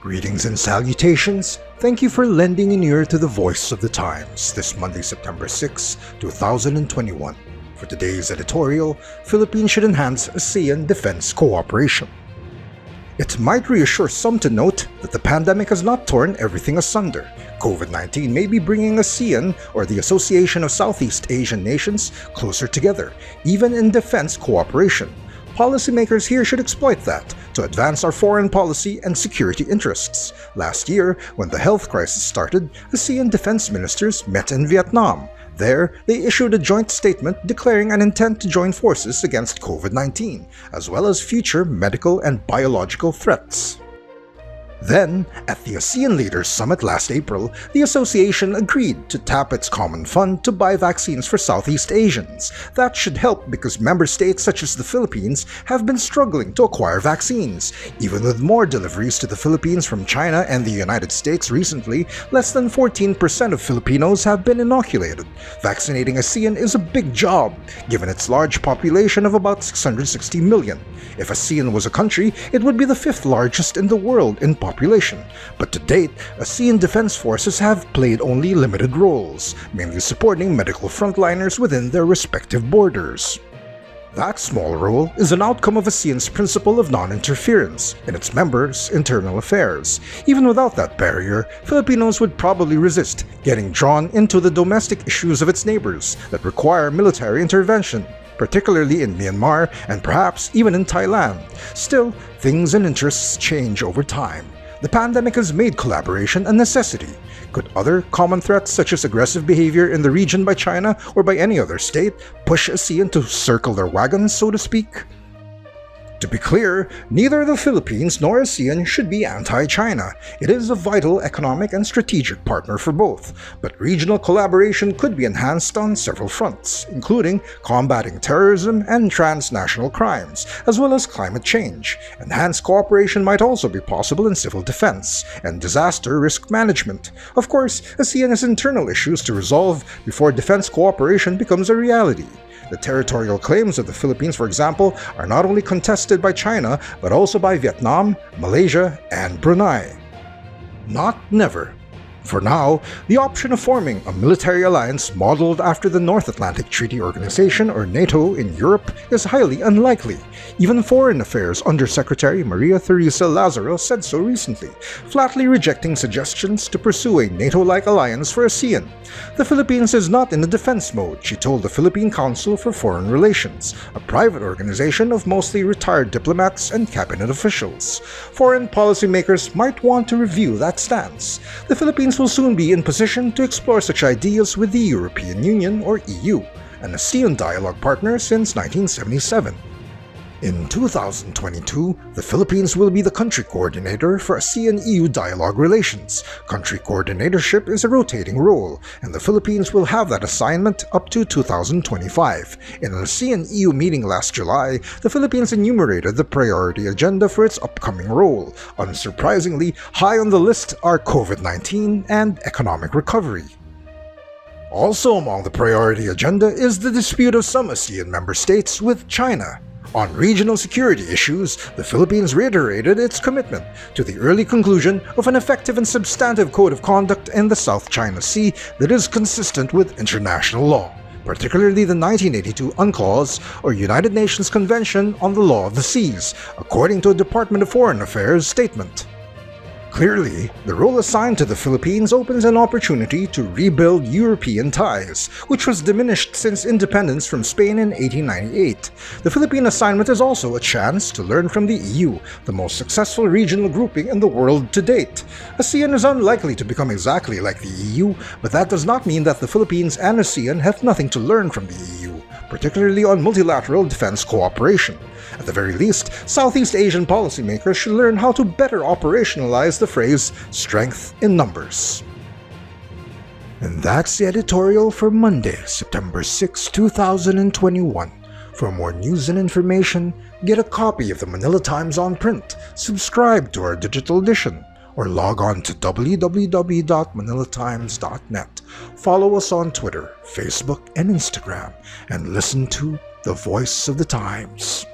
Greetings and salutations. Thank you for lending an ear to the voice of the times this Monday, September 6, 2021. For today's editorial, Philippines should enhance ASEAN defense cooperation. It might reassure some to note that the pandemic has not torn everything asunder. COVID-19 may be bringing ASEAN, or the Association of Southeast Asian Nations, closer together, even in defense cooperation. Policymakers here should exploit that to advance our foreign policy and security interests. Last year, when the health crisis started, ASEAN defense ministers met in Vietnam. There, they issued a joint statement declaring an intent to join forces against COVID-19, as well as future medical and biological threats. Then, at the ASEAN Leaders Summit last April, the association agreed to tap its common fund to buy vaccines for Southeast Asians. That should help because member states such as the Philippines have been struggling to acquire vaccines. Even with more deliveries to the Philippines from China and the United States recently, less than 14% of Filipinos have been inoculated. Vaccinating ASEAN is a big job, given its large population of about 660 million. If ASEAN was a country, it would be the fifth largest in the world in population. But to date, ASEAN defense forces have played only limited roles, mainly supporting medical frontliners within their respective borders. That small role is an outcome of ASEAN's principle of non-interference in its members' internal affairs. Even without that barrier, Filipinos would probably resist getting drawn into the domestic issues of its neighbors that require military intervention, particularly in Myanmar and perhaps even in Thailand. Still, things and interests change over time. The pandemic has made collaboration a necessity. Could other common threats such as aggressive behavior in the region by China or by any other state push ASEAN to circle their wagons, so to speak? To be clear, neither the Philippines nor ASEAN should be anti-China. It is a vital economic and strategic partner for both, but regional collaboration could be enhanced on several fronts, including combating terrorism and transnational crimes, as well as climate change. Enhanced cooperation might also be possible in civil defense and disaster risk management. Of course, ASEAN has internal issues to resolve before defense cooperation becomes a reality. The territorial claims of the Philippines, for example, are not only contested by China, but also by Vietnam, Malaysia, and Brunei. Not never. For now, the option of forming a military alliance modeled after the North Atlantic Treaty Organization, or NATO, in Europe is highly unlikely. Even Foreign Affairs Undersecretary Maria Theresa Lazaro said so recently, flatly rejecting suggestions to pursue a NATO-like alliance for ASEAN. The Philippines is not in a defense mode, she told the Philippine Council for Foreign Relations, a private organization of mostly retired diplomats and cabinet officials. Foreign policymakers might want to review that stance. The Philippines will soon be in position to explore such ideas with the European Union, or EU, an ASEAN dialogue partner since 1977. In 2022, the Philippines will be the country coordinator for ASEAN-EU dialogue relations. Country coordinatorship is a rotating role, and the Philippines will have that assignment up to 2025. In an ASEAN-EU meeting last July, the Philippines enumerated the priority agenda for its upcoming role. Unsurprisingly, high on the list are COVID-19 and economic recovery. Also among the priority agenda is the dispute of some ASEAN member states with China. On regional security issues, the Philippines reiterated its commitment to the early conclusion of an effective and substantive code of conduct in the South China Sea that is consistent with international law, particularly the 1982 UNCLOS, or United Nations Convention on the Law of the Seas, according to a Department of Foreign Affairs statement. Clearly, the role assigned to the Philippines opens an opportunity to rebuild European ties, which was diminished since independence from Spain in 1898. The Philippine assignment is also a chance to learn from the EU, the most successful regional grouping in the world to date. ASEAN is unlikely to become exactly like the EU, but that does not mean that the Philippines and ASEAN have nothing to learn from the EU, particularly on multilateral defense cooperation. At the very least, Southeast Asian policymakers should learn how to better operationalize the phrase strength in numbers. And that's the editorial for Monday, September 6, 2021. For more news and information, get a copy of the Manila Times on print, subscribe to our digital edition, or log on to www.manilatimes.net. Follow us on Twitter, Facebook, and Instagram, and listen to The Voice of the Times.